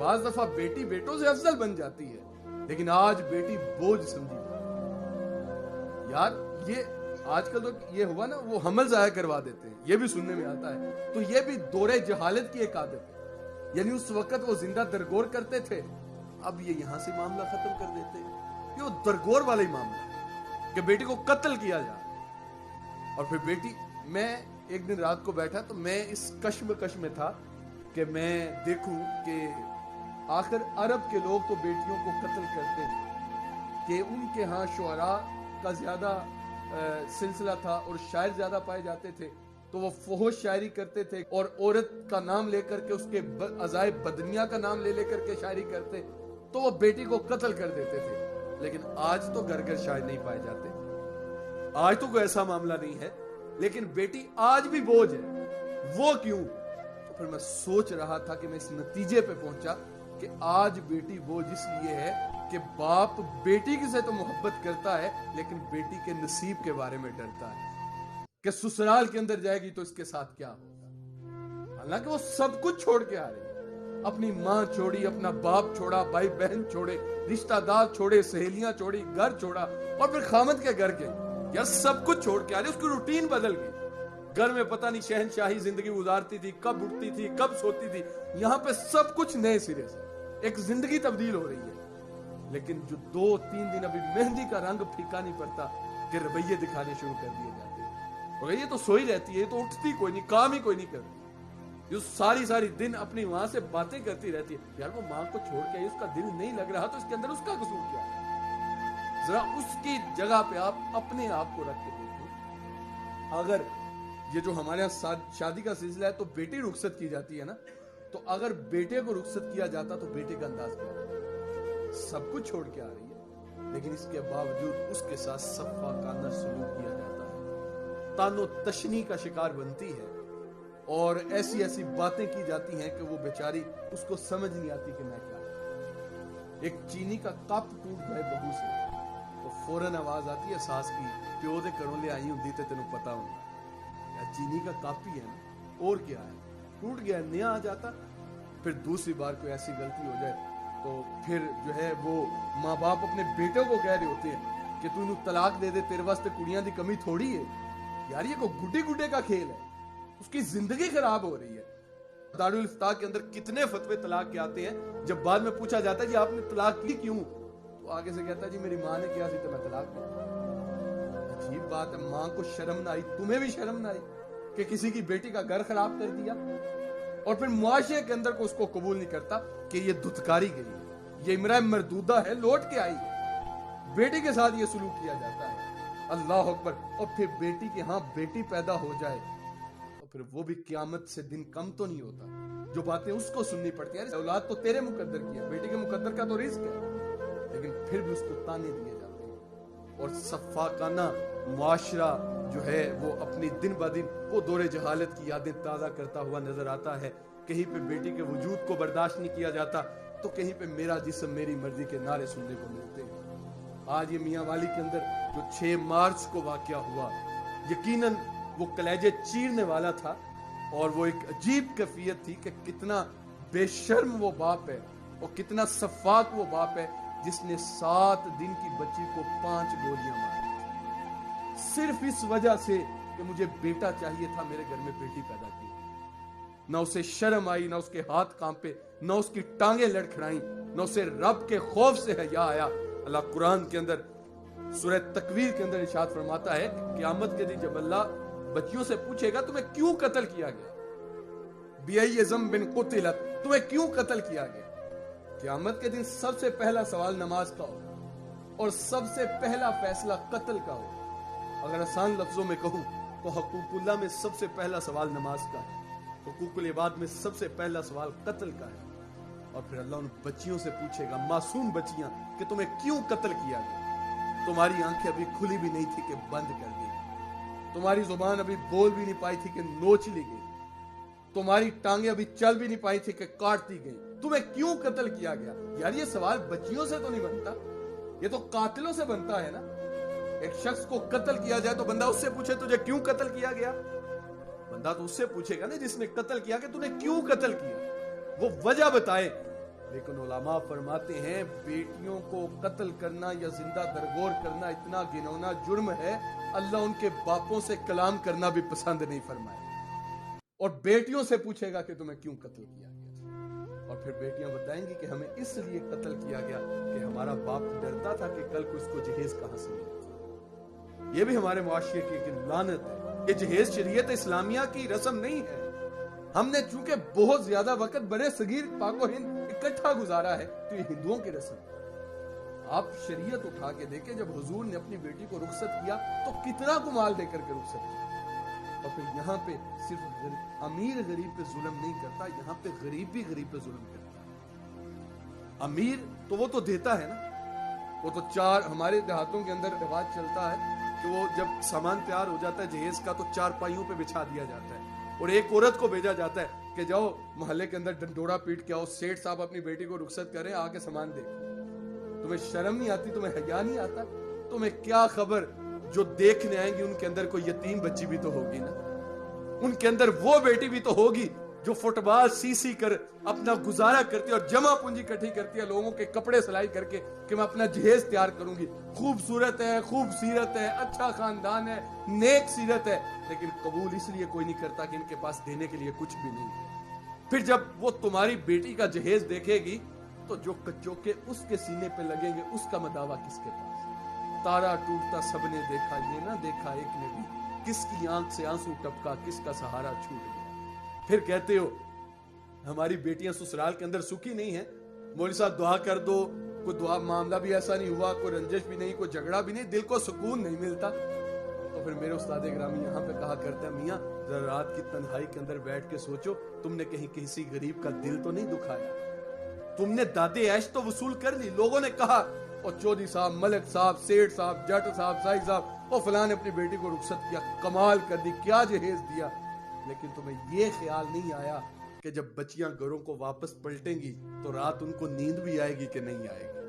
بعض دفعہ بیٹی بیٹوں سے افضل بن جاتی ہے، لیکن آج بیٹی بوجھ سمجھی جاتی ہے۔ یار یہ آج کل تو یہ ہوا نا، وہ حمل ضائع کروا دیتے ہیں، یہ بھی سننے میں آتا ہے، تو یہ بھی دور جہالت کی ایک عادت ہے۔ یعنی اس وقت وہ زندہ درگور کرتے تھے، اب یہ یہاں سے معاملہ ختم کر دیتے ہیں، یہ وہ درگور والا ہی معاملہ ہے کہ بیٹی کو قتل کیا جائے۔ اور پھر بیٹی، میں ایک دن رات کو بیٹھا تو میں اس کشمکش میں تھا کہ میں دیکھوں کہ آخر عرب کے لوگ تو بیٹیوں کو قتل کرتے ہیں، کہ ان کے ہاں شعراء کا زیادہ سلسلہ تھا اور شاعر زیادہ پائے جاتے تھے، تو وہ فحش شاعری کرتے تھے اور عورت کا نام لے کر کے، اس کے عزائے بدنیہ کا نام لے کر کے شاعری کرتے، تو وہ بیٹی کو قتل کر دیتے تھے۔ لیکن آج تو گھر گھر شاعر نہیں پائے جاتے، آج تو کوئی ایسا معاملہ نہیں ہے، لیکن بیٹی آج بھی بوجھ ہے۔ وہ کیوں؟ تو پھر میں سوچ رہا تھا کہ میں اس نتیجے پہ پہنچا کہ آج بیٹی بوجھ اس لیے ہے کہ باپ بیٹی کی سے تو محبت کرتا ہے، لیکن بیٹی کے نصیب کے بارے میں ڈرتا ہے کہ سسرال کے اندر جائے گی تو اس کے ساتھ کیا ہوگا۔ حالانکہ وہ سب کچھ چھوڑ کے آ رہی ہے، اپنی ماں چھوڑی، اپنا باپ چھوڑا، بھائی بہن چھوڑے، رشتہ دار چھوڑے، سہیلیاں چھوڑی، گھر چھوڑا، اور پھر خامد کے گھر گئی۔ یار سب کچھ چھوڑ کے آ رہی ہے، اس کی روٹین بدل گئی۔ گھر میں پتہ نہیں شہنشاہی زندگی گزارتی تھی، کب اٹھتی تھی، کب سوتی تھی، یہاں پہ سب کچھ نئے سرے سے، ایک زندگی تبدیل ہو رہی ہے۔ لیکن جو 2-3 دن ابھی مہندی کا رنگ پھیکا نہیں پڑتا کہ رویے دکھانے شروع کر دیے جاتے ہیں۔ اور یہ تو سوئی رہتی ہے، یہ تو اٹھتی کوئی نہیں، کام ہی کوئی نہیں کرتی، یہ ساری دن اپنی ماں سے باتیں کرتی رہتی ہے۔ یار وہ ماں کو چھوڑ کے اس کا دل نہیں لگ رہا تو اس کے اندر اس کا قصور کیا ہے؟ ذرا اس کی جگہ پہ آپ اپنے آپ کو رکھ کے دیکھو۔ اگر یہ جو ہمارے یہاں شادی کا سلسلہ ہے تو بیٹی رخصت کی جاتی ہے نا، تو اگر بیٹے کو رخصت کیا جاتا تو بیٹے کا انداز کیا ہوتا؟ سب کچھ چھوڑ کے آ رہی ہے، لیکن اس کے باوجود اس کے ساتھ صفاقانہ سلوک کیا جاتا ہے، تان و تشنی کا شکار بنتی ہے، اور ایسی باتیں کی جاتی ہیں کہ وہ بیچاری اس کو سمجھ نہیں آتی کہ میں کیا کروں۔ ایک چینی کا کپ ٹوٹ جائے بہو سے تو فوراً آواز آتی ہے ساس کی، پیو دے گھروں لے آئی ہوں تے تینوں پتا ہوگا۔ یا چینی کا کپ ہی ہے نا، اور کیا ہے، ٹوٹ گیا، نیا آ جاتا۔ پھر دوسری بار کوئی ایسی غلطی ہو جائے تو پھر جو ہے وہ ماں باپ اپنے بیٹوں کو کہہ رہے ہوتے ہیں کہ تو انہوں طلاق دے دے، تیرے واسطے کڑیاں دی کمی تھوڑی ہے۔ یار یہ کوئی گڈے گڈے کا کھیل ہے، اس کی زندگی خراب ہو رہی ہے۔ دارالفتاح کے اندر کتنے فتوے طلاق کے آتے ہیں، جب بعد میں پوچھا جاتا ہے جی آپ نے طلاق کی کیوں، تو آگے سے کہتا ہے جی میری ماں نے کیا سی تو میں طلاق دی۔ عجیب بات ہے، ماں کو شرم نہ آئی، تمہیں بھی شرم نہ آئی کہ کسی کی بیٹی کا گھر خراب کر دیا؟ اور پھر معاشرے کے اندر کو اس کو قبول نہیں کرتا کہ یہ دھتکاری گئی، یہ امرأہ مردودہ ہے، لوٹ کے آئی ہے، بیٹی کے ساتھ یہ سلوک کیا جاتا ہے۔ اللہ اکبر۔ اور پھر بیٹی کے ہاں بیٹی پیدا ہو جائے تو پھر وہ بھی قیامت سے دن کم تو نہیں ہوتا، جو باتیں اس کو سننی پڑتی ہیں۔ اولاد تو تیرے مقدر کی ہے، بیٹی کے مقدر کا تو رزق ہے، لیکن پھر بھی اس کو تانے دیے جاتے ہیں۔ اور صفاقانہ معاشرہ جو ہے وہ اپنی دن بہ دن وہ دور جہالت کی یادیں تازہ کرتا ہوا نظر آتا ہے۔ کہیں پہ بیٹی کے وجود کو برداشت نہیں کیا جاتا تو کہیں پہ میرا جسم میری مرضی کے نعرے سننے کو ملتے ہیں۔ آج یہ میاں والی کے اندر جو 6 مارچ کو واقعہ ہوا، یقیناً وہ کلیجے چیرنے والا تھا، اور وہ ایک عجیب کیفیت تھی کہ کتنا بے شرم وہ باپ ہے اور کتنا صفاق وہ باپ ہے جس نے 7 دن کی بچی کو 5 گولیاں ماری، صرف اس وجہ سے کہ مجھے بیٹا چاہیے تھا، میرے گھر میں بیٹی پیدا کی۔ نہ اسے شرم آئی، نہ اس کے ہاتھ کانپے، نہ اس کی ٹانگیں لڑکھڑائیں، نہ اسے رب کے خوف سے حیا آیا۔ اللہ قرآن کے اندر سورہ تکویر کے اندر ارشاد فرماتا ہے کہ قیامت کے دن جب اللہ بچیوں سے پوچھے گا تمہیں کیوں قتل کیا گیا، بِأَيِّ ذَنبٍ قُتِلَتْ، تمہیں کیوں قتل کیا گیا، قیامت کے دن سب سے پہلا سوال نماز کا ہوگا اور سب سے پہلا فیصلہ قتل کا ہوگا۔ اگر آسان لفظوں میں کہوں تو حقوق اللہ میں سب سے پہلا سوال نماز کا ہے، حقوق العباد میں سب سے پہلا سوال قتل کا ہے۔ اور پھر اللہ ان بچیوں سے پوچھے گا، معصوم بچیاں، کہ تمہیں کیوں قتل کیا گیا؟ تمہاری آنکھیں ابھی کھلی بھی نہیں تھی کہ بند کر دی، تمہاری زبان ابھی بول بھی نہیں پائی تھی کہ نوچ لی گئی، تمہاری ٹانگیں ابھی چل بھی نہیں پائی تھی کہ کاٹ دی گئی، تمہیں کیوں قتل کیا گیا؟ یار یہ سوال بچیوں سے تو نہیں بنتا، یہ تو قاتلوں سے بنتا ہے نا۔ ایک شخص کو قتل کیا جائے تو بندہ اس سے پوچھے تجھے کیوں قتل کیا گیا؟ بندہ تو اس سے پوچھے گا نا جس نے قتل کیا کہ تُو نے کیوں قتل کیا، وہ وجہ بتائے۔ لیکن علماء فرماتے ہیں بیٹیوں کو قتل کرنا یا زندہ درگور کرنا اتنا گھنونا جرم ہے، اللہ ان کے باپوں سے کلام کرنا بھی پسند نہیں فرمائے، اور بیٹیوں سے پوچھے گا کہ تمہیں کیوں قتل کیا گیا، اور پھر بیٹیاں بتائیں گی کہ ہمیں اس لیے قتل کیا گیا کہ ہمارا باپ ڈرتا تھا کہ کل کو اس کو جہیز کہاں سے ملے۔ یہ بھی ہمارے معاشرے کی ایک لعنت ہے کہ جہیز شریعت اسلامیہ کی رسم نہیں ہے۔ ہم نے چونکہ بہت زیادہ وقت برے صغیر پاک و ہند اکٹھا گزارا ہے تو یہ ہندوؤں کی رسم ہے۔ آپ شریعت اٹھا کے دیکھیں، جب حضور نے اپنی بیٹی کو رخصت کیا تو کتنا کو مال دے کر کے رخصت کیا، اور پھر یہاں پہ صرف امیر غریب پہ ظلم نہیں کرتا، یہاں پہ غریب بھی غریب پہ ظلم کرتا ہے۔ امیر تو وہ تو دیتا ہے نا، وہ تو ہمارے دیہاتوں کے اندر رواج چلتا ہے کہ وہ جب سامان تیار ہو جاتا ہے جہیز کا تو 4 پائیوں پہ بچھا دیا جاتا ہے، اور ایک عورت کو بھیجا جاتا ہے کہ جاؤ محلے کے اندر ڈنڈورا پیٹ کے آؤ، سیٹھ صاحب اپنی بیٹی کو رخصت کریں، آ کے سامان دیکھو۔ تمہیں شرم نہیں آتی؟ تمہیں حیا نہیں آتا؟ تمہیں کیا خبر جو دیکھنے آئیں گی ان کے اندر کوئی یتیم بچی بھی تو ہوگی نا، ان کے اندر وہ بیٹی بھی تو ہوگی جو فٹ بال سی کر اپنا گزارا کرتی ہے اور جمع پونجی کٹھی کرتی ہے لوگوں کے کپڑے سلائی کر کے کہ میں اپنا جہیز تیار کروں گی۔ خوبصورت ہے، خوبصیرت ہے، اچھا خاندان ہے، نیک سیرت ہے، لیکن قبول اس لیے کوئی نہیں کرتا کہ ان کے پاس دینے کے لیے کچھ بھی نہیں ہے۔ پھر جب وہ تمہاری بیٹی کا جہیز دیکھے گی تو جو کچوکے اس کے سینے پہ لگیں گے اس کا مداوا کس کے پاس؟ تارا ٹوٹتا سب نے دیکھا، یہ نہ دیکھا ایک نے بھی، کس کی آنکھ سے آنسو ٹپکا، کس کا سہارا چھوٹ گیا۔ پھر کہتے ہو ہماری بیٹیاں سسرال کے اندر سکھی نہیں ہیں، مولوی صاحب دعا کر دو، کوئی دعا معاملہ بھی ایسا نہیں ہوا، کوئی رنجش بھی نہیں، کوئی جھگڑا بھی نہیں، دل کو سکون نہیں ملتا۔ تو پھر میرے استاد گرامی یہاں پہ کہا کرتے ہیں، میاں ذرا رات کی تنہائی کے اندر بیٹھ کے سوچو، تم نے کہیں کسی غریب کا دل تو نہیں دکھایا، تم نے دادے عیش تو وصول کر لی۔ لوگوں نے کہا اور چودھری صاحب، ملک صاحب، سیٹھ صاحب، جٹ صاحب، سائی صاحب، اور فلاں نے اپنی بیٹی کو رخصت کیا، کمال کر دی، کیا جہیز دیا، لیکن تمہیں یہ خیال نہیں آیا کہ جب بچیاں گھروں کو واپس پلٹیں گی تو رات ان کو نیند بھی آئے گی کہ نہیں آئے گی؟